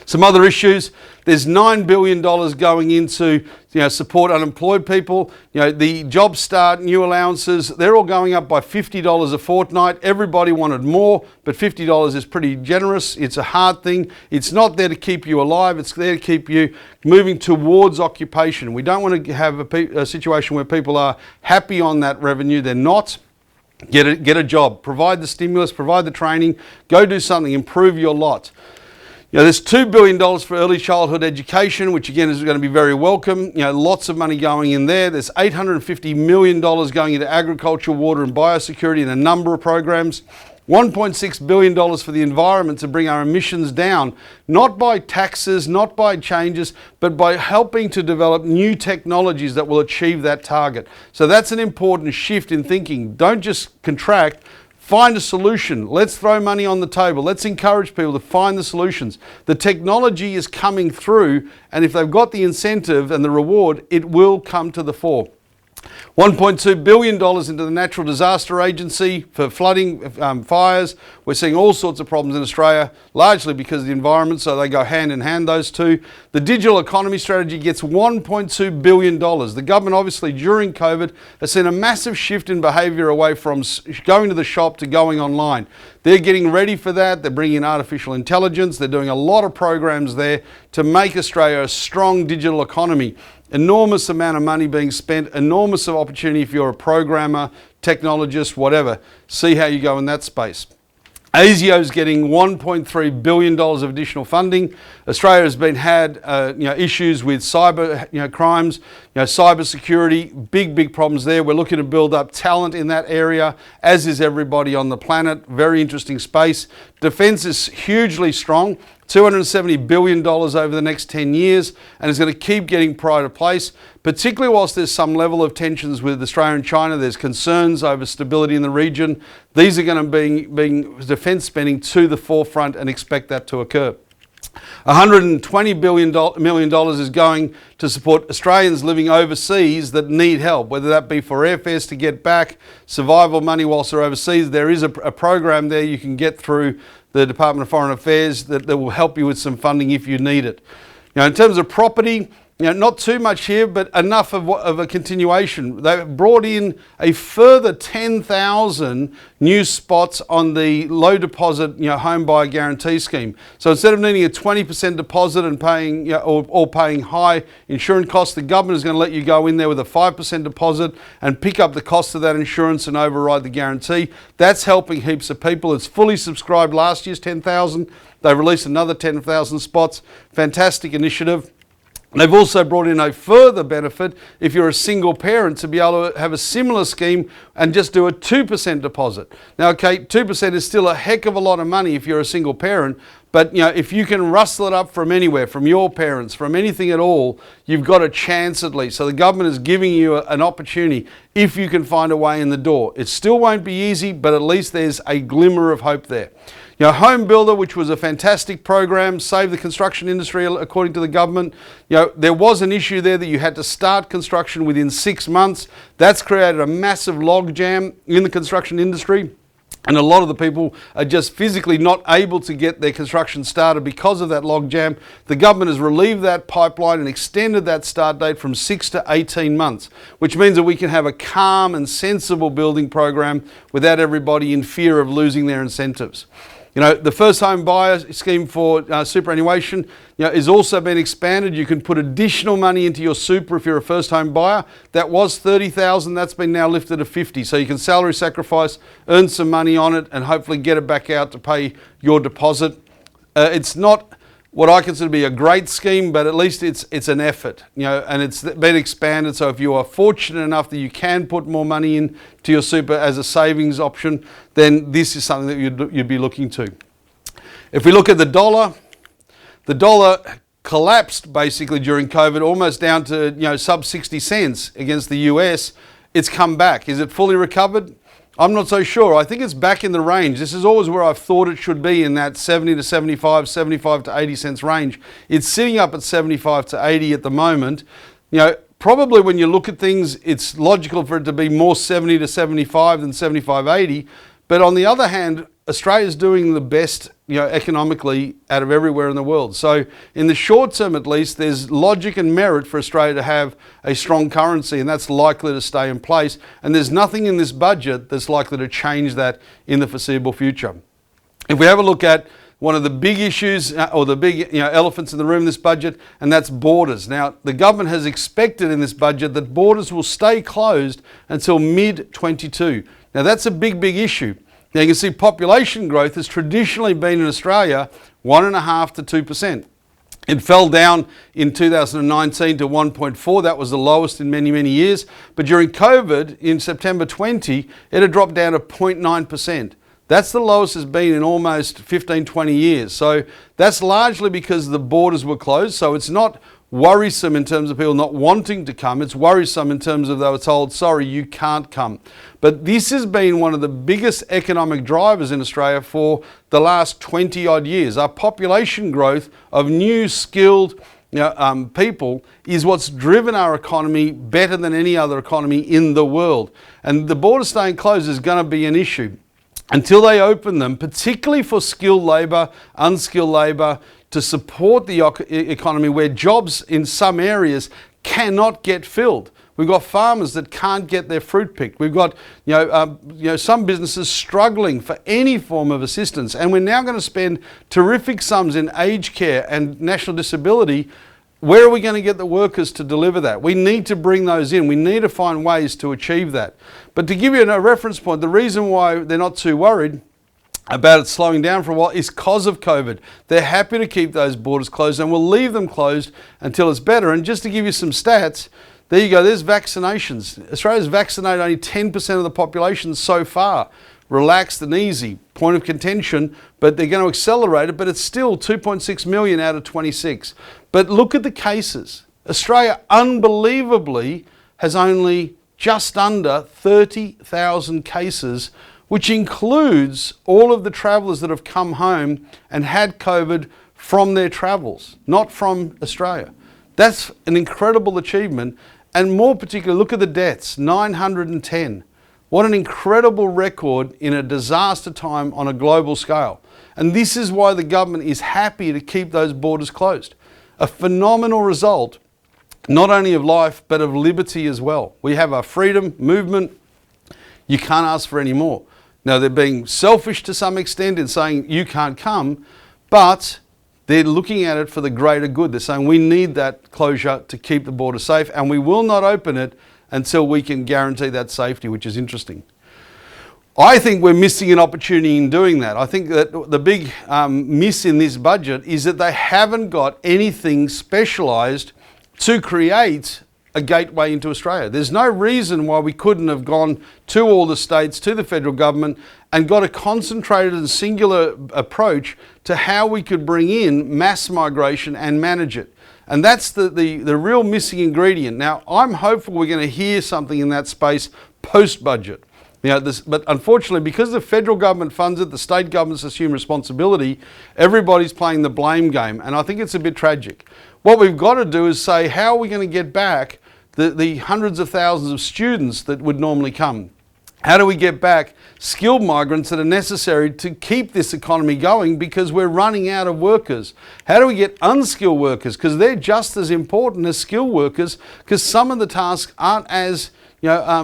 Some other issues, there's $9 billion going into support unemployed people. The Job Start, new allowances, they're all going up by $50 a fortnight. Everybody wanted more, but $50 is pretty generous. It's a hard thing. It's not there to keep you alive. It's there to keep you moving towards occupation. We don't want to have a situation where people are happy on that revenue. They're not. Get a job. Provide the stimulus, provide the training. Go do something. Improve your lot. There's $2 billion for early childhood education, which again is going to be very welcome. Lots of money going in there. There's $850 million going into agriculture, water and biosecurity in a number of programs. $1.6 billion for the environment to bring our emissions down, not by taxes, not by changes, but by helping to develop new technologies that will achieve that target. So that's an important shift in thinking. Don't just contract, Find a solution. Let's throw money on the table. Let's encourage people to find the solutions. The technology is coming through, and if they've got the incentive and the reward, it will come to the fore. $1.2 billion into the Natural Disaster Agency for flooding, fires. We're seeing all sorts of problems in Australia, largely because of the environment, so they go hand in hand, those two. The digital economy strategy gets $1.2 billion. The government, obviously, during COVID, has seen a massive shift in behaviour away from going to the shop to going online. They're getting ready for that. They're bringing in artificial intelligence. They're doing a lot of programs there to make Australia a strong digital economy. Enormous amount of money being spent, enormous of opportunity if you're a programmer, technologist, whatever. See how you go in that space. ASIO's getting $1.3 billion of additional funding. Australia has had issues with cyber crimes, cyber security, big problems there. We're looking to build up talent in that area, as is everybody on the planet. Very interesting space. Defence is hugely strong. $270 billion over the next 10 years, and it's going to keep getting pride of place, particularly whilst there's some level of tensions with Australia and China. There's concerns over stability in the region. These are going to bring defence spending to the forefront, and expect that to occur. $120 million is going to support Australians living overseas that need help, whether that be for airfares to get back, survival money whilst they're overseas. There is a program there you can get through the Department of Foreign Affairs that will help you with some funding if you need it. In terms of property, not too much here, but enough of a continuation. They've brought in a further 10,000 new spots on the low deposit, home buyer guarantee scheme. So instead of needing a 20% deposit and paying, or paying high insurance costs, the government is going to let you go in there with a 5% deposit and pick up the cost of that insurance and override the guarantee. That's helping heaps of people. It's fully subscribed last year's 10,000. They released another 10,000 spots. Fantastic initiative. They've also brought in a further benefit if you're a single parent to be able to have a similar scheme and just do a 2% deposit. Now, okay, 2% is still a heck of a lot of money if you're a single parent, but if you can rustle it up from anywhere, from your parents, from anything at all, you've got a chance at least. So the government is giving you an opportunity if you can find a way in the door. It still won't be easy, but at least there's a glimmer of hope there. Home Builder, which was a fantastic program, saved the construction industry according to the government. There was an issue there that you had to start construction within 6 months. That's created a massive logjam in the construction industry. And a lot of the people are just physically not able to get their construction started because of that logjam. The government has relieved that pipeline and extended that start date from 6 to 18 months, which means that we can have a calm and sensible building program without everybody in fear of losing their incentives. The first home buyer scheme for superannuation is also been expanded. You can put additional money into your super if you're a first home buyer. That was $30,000. That's been now lifted to $50,000. So you can salary sacrifice, earn some money on it, and hopefully get it back out to pay your deposit. It's not what I consider to be a great scheme, but at least it's an effort, and it's been expanded. So if you are fortunate enough that you can put more money in to your super as a savings option, then this is something that you'd be looking to. If we look at the dollar collapsed basically during COVID, almost down to sub 60 cents against the US. It's come back. Is it fully recovered? I'm not so sure. I think it's back in the range. This is always where I've thought it should be, in that 70 to 75, 75 to 80 cents range. It's sitting up at 75 to 80 at the moment. Probably when you look at things, it's logical for it to be more 70 to 75 than 75, 80. But on the other hand, Australia's doing the best, economically out of everywhere in the world. So in the short term, at least, there's logic and merit for Australia to have a strong currency, and that's likely to stay in place. And there's nothing in this budget that's likely to change that in the foreseeable future. If we have a look at one of the big issues, or the big elephants in the room in this budget, and that's borders. Now, the government has expected in this budget that borders will stay closed until mid-22. Now, that's a big issue. Now, you can see population growth has traditionally been in Australia 1.5% to 2%. It fell down in 2019 to 1.4. That was the lowest in many years. But during COVID, in September 20, it had dropped down to 0.9%. That's the lowest it's been in almost 15, 20 years. So that's largely because the borders were closed. So it's not worrisome in terms of people not wanting to come. It's worrisome in terms of they were told, sorry, you can't come. But this has been one of the biggest economic drivers in Australia for the last 20 odd years. Our population growth of new skilled people is what's driven our economy better than any other economy in the world. And the border staying closed is going to be an issue until they open them, particularly for skilled labour, unskilled labour, to support the economy where jobs in some areas cannot get filled. We've got farmers that can't get their fruit picked. We've got some businesses struggling for any form of assistance. And we're now going to spend terrific sums in aged care and national disability. Where are we going to get the workers to deliver that? We need to bring those in. We need to find ways to achieve that. But to give you a reference point, the reason why they're not too worried about it slowing down for a while is because of COVID. They're happy to keep those borders closed and will leave them closed until it's better. And just to give you some stats, there you go, there's vaccinations. Australia's vaccinated only 10% of the population so far. Relaxed and easy, point of contention, but they're going to accelerate it, but it's still 2.6 million out of 26. But look at the cases. Australia, unbelievably, has only just under 30,000 cases, which includes all of the travellers that have come home and had COVID from their travels, not from Australia. That's an incredible achievement. And more particularly, look at the deaths, 910. What an incredible record in a disaster time on a global scale. And this is why the government is happy to keep those borders closed. A phenomenal result, not only of life, but of liberty as well. We have our freedom, movement. You can't ask for any more. Now, they're being selfish to some extent in saying you can't come, but they're looking at it for the greater good. They're saying we need that closure to keep the border safe, and we will not open it until we can guarantee that safety, which is interesting. I think we're missing an opportunity in doing that. I think that the big miss in this budget is that they haven't got anything specialised to create a gateway into Australia. There's no reason why we couldn't have gone to all the states, to the federal government, and got a concentrated and singular approach to how we could bring in mass migration and manage it. And that's the real missing ingredient. Now, I'm hopeful we're going to hear something in that space post-budget. But unfortunately, because the federal government funds it, the state governments assume responsibility, everybody's playing the blame game. And I think it's a bit tragic. What we've got to do is say, how are we going to get back the hundreds of thousands of students that would normally come? How do we get back skilled migrants that are necessary to keep this economy going because we're running out of workers? How do we get unskilled workers? Because they're just as important as skilled workers, because some of the tasks aren't as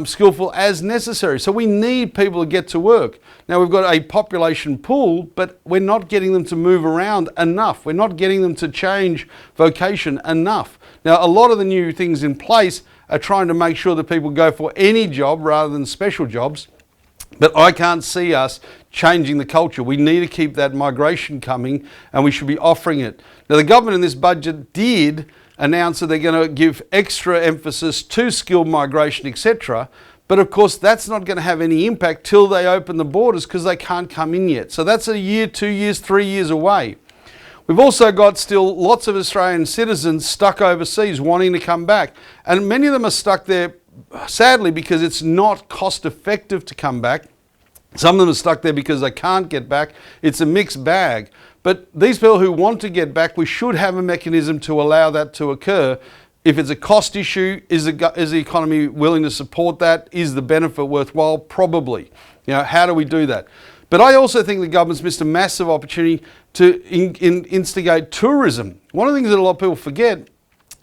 skillful as necessary. So we need people to get to work. Now, we've got a population pool, but we're not getting them to move around enough. We're not getting them to change vocation enough. Now, a lot of the new things in place are trying to make sure that people go for any job rather than special jobs. But I can't see us changing the culture. We need to keep that migration coming, and we should be offering it. Now, the government in this budget did announce that they're going to give extra emphasis to skilled migration, etc. But of course, that's not going to have any impact till they open the borders, because they can't come in yet. So that's a year, 2 years, 3 years away. We've also got still lots of Australian citizens stuck overseas wanting to come back. And many of them are stuck there, sadly, because it's not cost effective to come back. Some of them are stuck there because they can't get back. It's a mixed bag. But these people who want to get back, we should have a mechanism to allow that to occur. If it's a cost issue, is the economy willing to support that? Is the benefit worthwhile? Probably. How do we do that? But I also think the government's missed a massive opportunity to instigate tourism. One of the things that a lot of people forget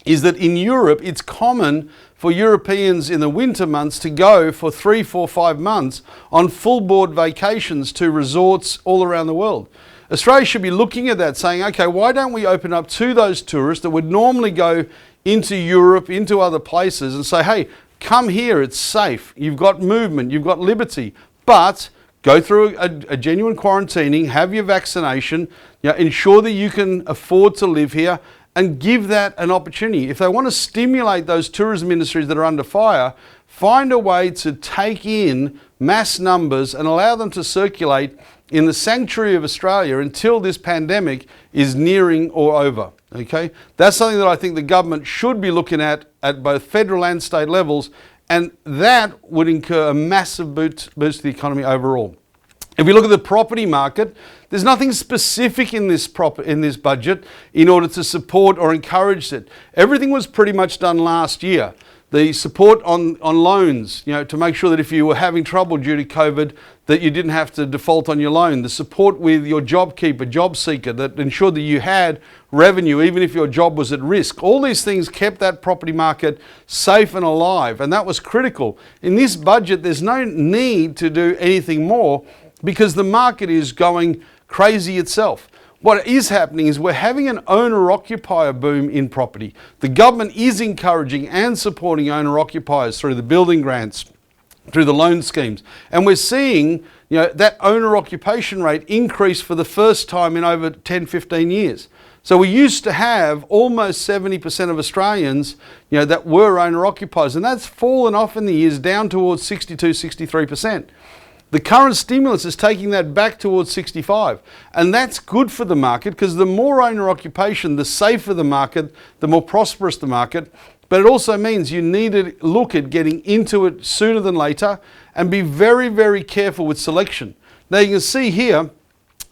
is that in Europe, it's common for Europeans in the winter months to go for 3, 4, 5 months on full board vacations to resorts all around the world. Australia should be looking at that, saying, okay, why don't we open up to those tourists that would normally go into Europe, into other places, and say, hey, come here, it's safe, you've got movement, you've got liberty, but go through a genuine quarantining, have your vaccination, ensure that you can afford to live here, and give that an opportunity. If they want to stimulate those tourism industries that are under fire, find a way to take in mass numbers and allow them to circulate in the sanctuary of Australia until this pandemic is nearing or over. Okay, that's something that I think the government should be looking at both federal and state levels, and that would incur a massive boost to the economy overall. If we look at the property market, there's nothing specific in this budget in order to support or encourage it. Everything was pretty much done last year. The support on loans, to make sure that if you were having trouble due to COVID, that you didn't have to default on your loan. The support with your JobKeeper, job seeker, that ensured that you had revenue even if your job was at risk. All these things kept that property market safe and alive, and that was critical. In this budget, there's no need to do anything more because the market is going crazy itself. What is happening is we're having an owner-occupier boom in property. The government is encouraging and supporting owner-occupiers through the building grants, through the loan schemes. And we're seeing that owner-occupation rate increase for the first time in over 10, 15 years. So we used to have almost 70% of Australians that were owner-occupiers, and that's fallen off in the years down towards 62, 63%. The current stimulus is taking that back towards 65, and that's good for the market because the more owner occupation, the safer the market, the more prosperous the market. But it also means you need to look at getting into it sooner than later and be very, very careful with selection. Now you can see here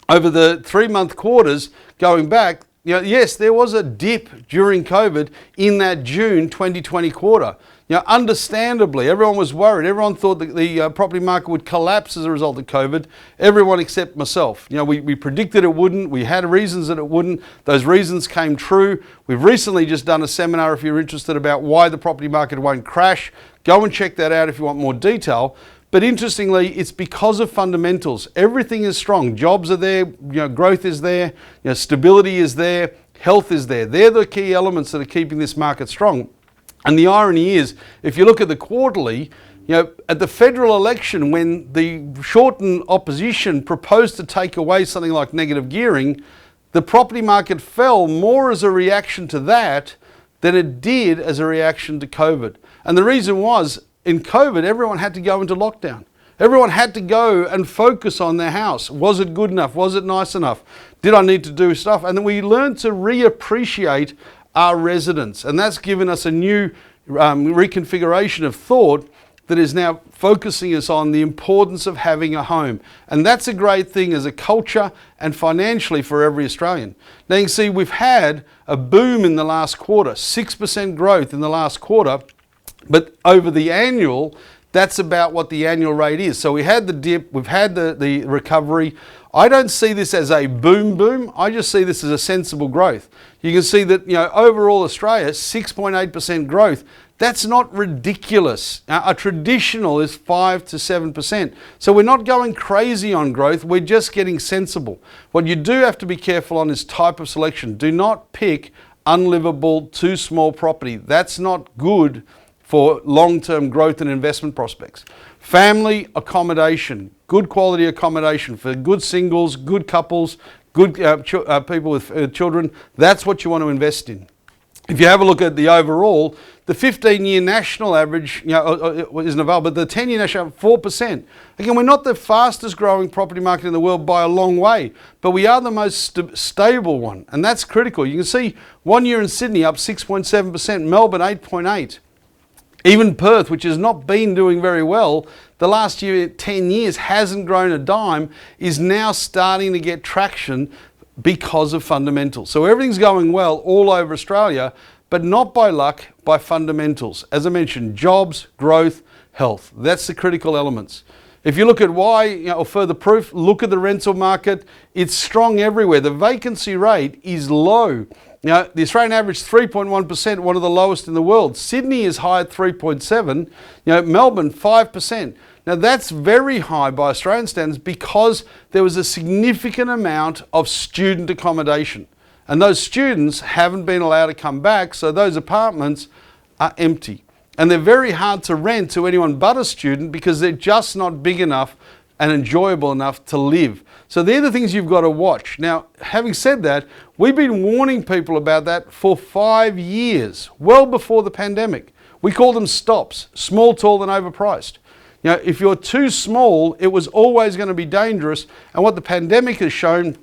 over the 3-month quarters going back, yes, there was a dip during COVID in that June 2020 quarter. Understandably, everyone was worried. Everyone thought that the property market would collapse as a result of COVID. Everyone except myself. We predicted it wouldn't. We had reasons that it wouldn't. Those reasons came true. We've recently just done a seminar, if you're interested, about why the property market won't crash. Go and check that out if you want more detail. But interestingly, it's because of fundamentals. Everything is strong. Jobs are there. Growth is there. Stability is there. Health is there. They're the key elements that are keeping this market strong. And the irony is, if you look at the quarterly, at the federal election, when the Shorten opposition proposed to take away something like negative gearing, the property market fell more as a reaction to that than it did as a reaction to COVID. And the reason was, in COVID, everyone had to go into lockdown. Everyone had to go and focus on their house. Was it good enough? Was it nice enough? Did I need to do stuff? And then we learned to reappreciate our residents, and that's given us a new reconfiguration of thought that is now focusing us on the importance of having a home. And that's a great thing as a culture and financially for every Australian. Now you can see we've had a boom in the last quarter, 6% growth in the last quarter, but over the annual, that's about what the annual rate is. So we had the dip, we've had the recovery. I don't see this as a boom. I just see this as a sensible growth. You can see that overall Australia, 6.8% growth. That's not ridiculous. A traditional is 5 to 7%. So we're not going crazy on growth. We're just getting sensible. What you do have to be careful on is type of selection. Do not pick unlivable, too small property. That's not good for long-term growth and investment prospects. Family accommodation, good quality accommodation for good singles, good couples, good people with children. That's what you want to invest in. If you have a look at the overall, the 15-year national average isn't available, but the 10-year national, 4%. Again, we're not the fastest growing property market in the world by a long way, but we are the most stable one, and that's critical. You can see 1 year in Sydney up 6.7%, Melbourne 8.8%. Even Perth, which has not been doing very well, the last 10 years hasn't grown a dime, is now starting to get traction because of fundamentals. So everything's going well all over Australia, but not by luck, by fundamentals. As I mentioned, jobs, growth, health. That's the critical elements. If you look at why, or further proof, look at the rental market. It's strong everywhere. The vacancy rate is low. The Australian average 3.1%, one of the lowest in the world. Sydney is high at 3.7%. Melbourne 5%. Now that's very high by Australian standards because there was a significant amount of student accommodation. And those students haven't been allowed to come back, so those apartments are empty. And they're very hard to rent to anyone but a student because they're just not big enough and enjoyable enough to live. So they're the things you've got to watch. Now, having said that, we've been warning people about that for 5 years, well before the pandemic. We call them stops, small, tall, and overpriced. If you're too small, it was always going to be dangerous. And what the pandemic has shown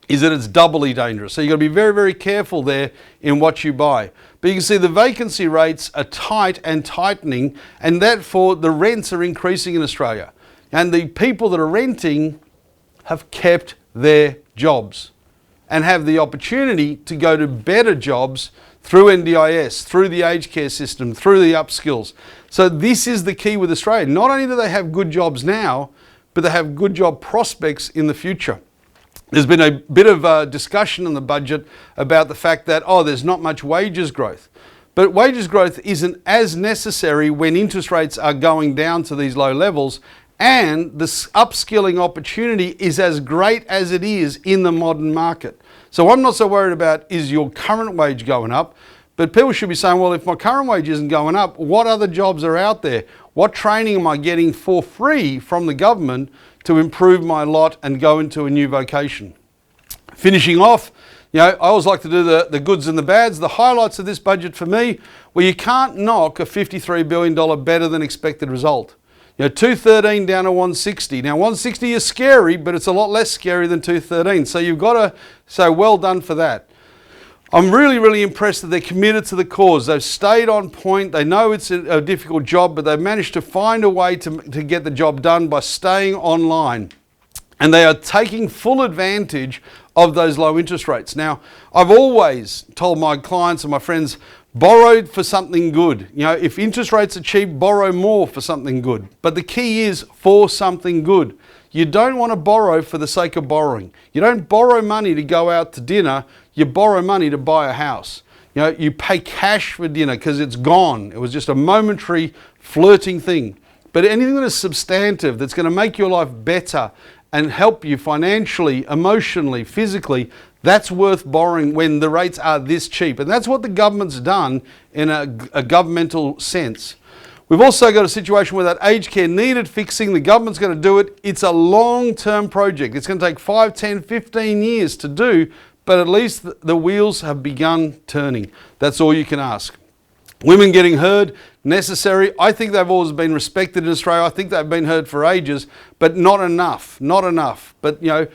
is that it's doubly dangerous. So you've got to be very, very careful there in what you buy. But you can see the vacancy rates are tight and tightening, and therefore the rents are increasing in Australia. And the people that are renting have kept their jobs and have the opportunity to go to better jobs through NDIS, through the aged care system, through the upskills. So this is the key with Australia. Not only do they have good jobs now, but they have good job prospects in the future. There's been a bit of discussion in the budget about the fact that, there's not much wages growth. But wages growth isn't as necessary when interest rates are going down to these low levels, and the upskilling opportunity is as great as it is in the modern market. So I'm not so worried about is your current wage going up, but people should be saying, well, if my current wage isn't going up, what other jobs are out there? What training am I getting for free from the government to improve my lot and go into a new vocation? Finishing off, I always like to do the goods and the bads. The highlights of this budget for me, well, you can't knock a $53 billion better than expected result. 213 down to 160. Now 160 is scary, but it's a lot less scary than 213. So you've got to say well done for that. I'm really, really impressed that they're committed to the cause. They've stayed on point. They know it's a difficult job, but they've managed to find a way to get the job done by staying online. And they are taking full advantage of those low interest rates. Now, I've always told my clients and my friends, borrow for something good. If interest rates are cheap, borrow more for something good. But the key is for something good. You don't want to borrow for the sake of borrowing. You don't borrow money to go out to dinner. You borrow money to buy a house. You pay cash for dinner because it's gone. It was just a momentary flirting thing. But anything that is substantive, that's going to make your life better and help you financially, emotionally, physically, that's worth borrowing when the rates are this cheap. And that's what the government's done in a governmental sense. We've also got a situation where that aged care needed fixing. The government's going to do it. It's a long-term project. It's going to take 5, 10, 15 years to do, but at least the wheels have begun turning. That's all you can ask. Women getting heard, necessary. I think they've always been respected in Australia. I think they've been heard for ages, but not enough. But now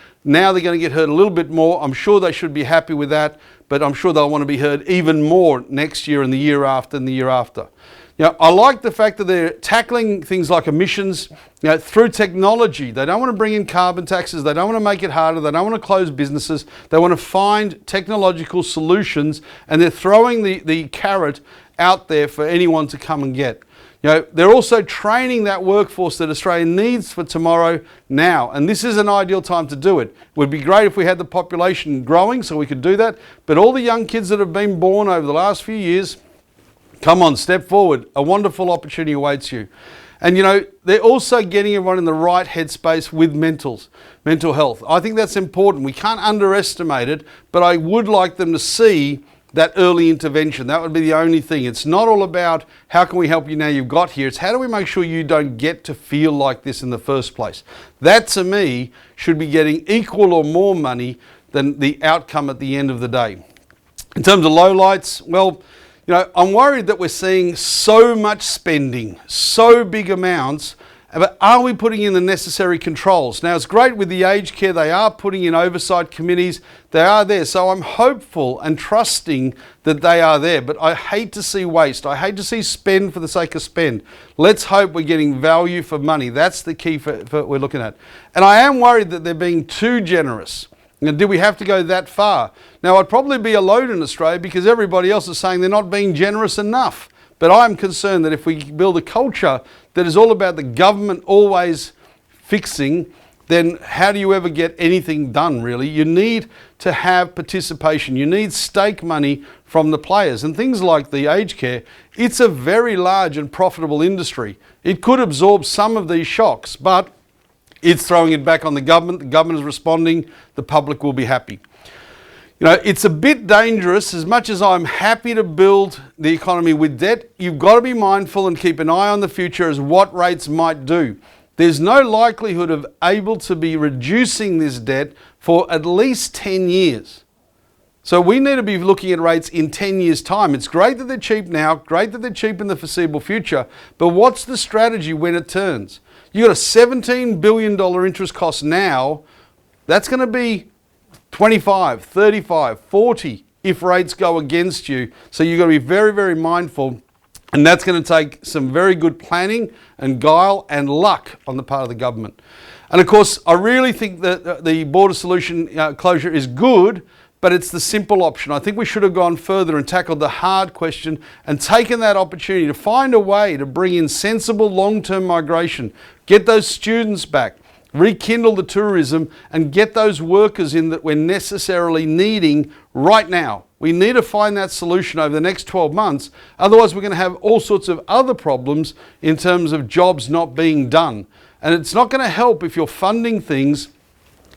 they're going to get heard a little bit more. I'm sure they should be happy with that, but I'm sure they'll want to be heard even more next year and the year after and the year after. I like the fact that they're tackling things like emissions through technology. They don't want to bring in carbon taxes. They don't want to make it harder. They don't want to close businesses. They want to find technological solutions, and they're throwing the carrot out there for anyone to come and get. They're also training that workforce that Australia needs for tomorrow now, and this is an ideal time to do it. It would be great if we had the population growing so we could do that, but all the young kids that have been born over the last few years, come on, step forward. A wonderful opportunity awaits you. And they're also getting everyone in the right headspace with mental health. I think that's important. We can't underestimate it, but I would like them to see that early intervention. That would be the only thing. It's not all about how can we help you now you've got here. It's how do we make sure you don't get to feel like this in the first place. That, to me, should be getting equal or more money than the outcome at the end of the day. In terms of lowlights, well, I'm worried that we're seeing so much spending, so big amounts, but are we putting in the necessary controls? Now, it's great with the aged care. They are putting in oversight committees. They are there. So I'm hopeful and trusting that they are there. But I hate to see waste. I hate to see spend for the sake of spend. Let's hope we're getting value for money. That's the key for what we're looking at. And I am worried that they're being too generous. Now, do we have to go that far? Now, I'd probably be alone in Australia because everybody else is saying they're not being generous enough. But I'm concerned that if we build a culture that is all about the government always fixing, then how do you ever get anything done, really? You need to have participation. You need stake money from the players. And things like the aged care, it's a very large and profitable industry. It could absorb some of these shocks, but it's throwing it back on the government. The government is responding. The public will be happy. It's a bit dangerous. As much as I'm happy to build the economy with debt, you've got to be mindful and keep an eye on the future as what rates might do. There's no likelihood of able to be reducing this debt for at least 10 years. So we need to be looking at rates in 10 years' time. It's great that they're cheap now, great that they're cheap in the foreseeable future, but what's the strategy when it turns? You've got a $17 billion interest cost now. That's going to be 25, 35, 40 if rates go against you. So you've got to be very, very mindful. And that's going to take some very good planning and guile and luck on the part of the government. And of course, I really think that the border solution closure is good, but it's the simple option. I think we should have gone further and tackled the hard question and taken that opportunity to find a way to bring in sensible long-term migration, get those students back, rekindle the tourism, and get those workers in that we're necessarily needing right now. We need to find that solution over the next 12 months. Otherwise, we're going to have all sorts of other problems in terms of jobs not being done. And it's not going to help if you're funding things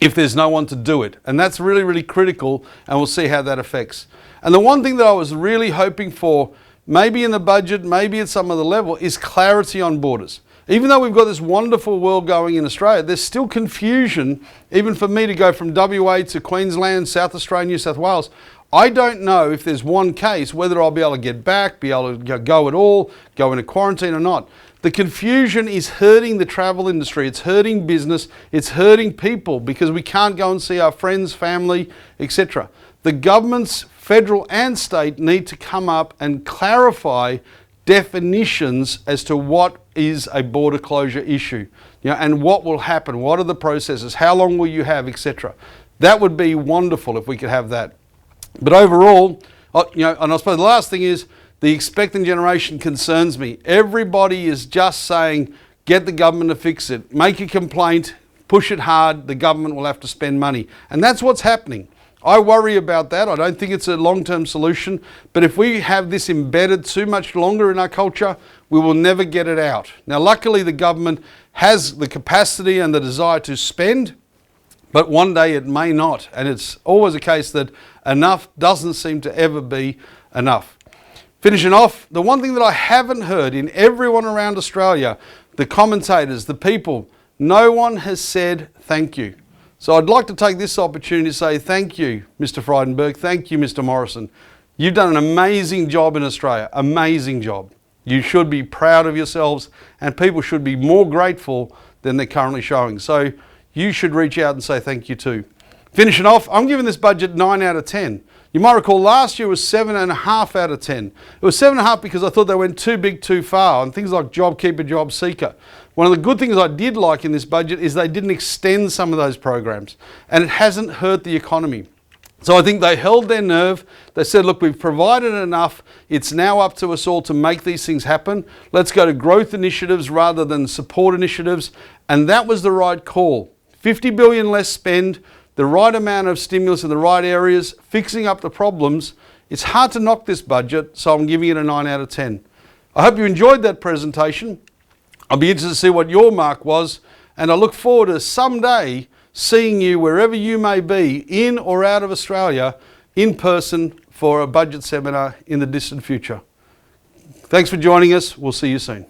if there's no one to do it. And that's really, really critical, and we'll see how that affects. And the one thing that I was really hoping for, maybe in the budget, maybe at some other level, is clarity on borders. Even though we've got this wonderful world going in Australia, there's still confusion, even for me to go from WA to Queensland, South Australia, New South Wales. I don't know if there's one case, whether I'll be able to get back, be able to go at all, go into quarantine or not. The confusion is hurting the travel industry, it's hurting business, it's hurting people because we can't go and see our friends, family, etc. The governments, federal and state, need to come up and clarify definitions as to what is a border closure issue, and what will happen, what are the processes, how long will you have, etc. That would be wonderful if we could have that. But overall, and I suppose the last thing is, the expectant generation concerns me. Everybody is just saying, get the government to fix it, make a complaint, push it hard, the government will have to spend money. And that's what's happening. I worry about that. I don't think it's a long-term solution, but if we have this embedded too much longer in our culture, we will never get it out. Now, luckily, the government has the capacity and the desire to spend, but one day it may not. And it's always a case that enough doesn't seem to ever be enough. Finishing off, the one thing that I haven't heard in everyone around Australia, the commentators, the people, no one has said thank you. So I'd like to take this opportunity to say thank you, Mr. Frydenberg, thank you, Mr. Morrison. You've done an amazing job in Australia, amazing job. You should be proud of yourselves, and people should be more grateful than they're currently showing. So you should reach out and say thank you too. Finishing off, I'm giving this budget 9 out of 10. You might recall last year was 7.5 out of 10. It was 7.5 because I thought they went too big too far on things like JobKeeper, JobSeeker. One of the good things I did like in this budget is they didn't extend some of those programs, and it hasn't hurt the economy. So I think they held their nerve. They said, look, we've provided enough. It's now up to us all to make these things happen. Let's go to growth initiatives rather than support initiatives. And that was the right call. 50 billion less spend, the right amount of stimulus in the right areas, fixing up the problems. It's hard to knock this budget, so I'm giving it a 9 out of 10. I hope you enjoyed that presentation. I'll be interested to see what your mark was, and I look forward to someday seeing you wherever you may be, in or out of Australia, in person for a budget seminar in the distant future. Thanks for joining us. We'll see you soon.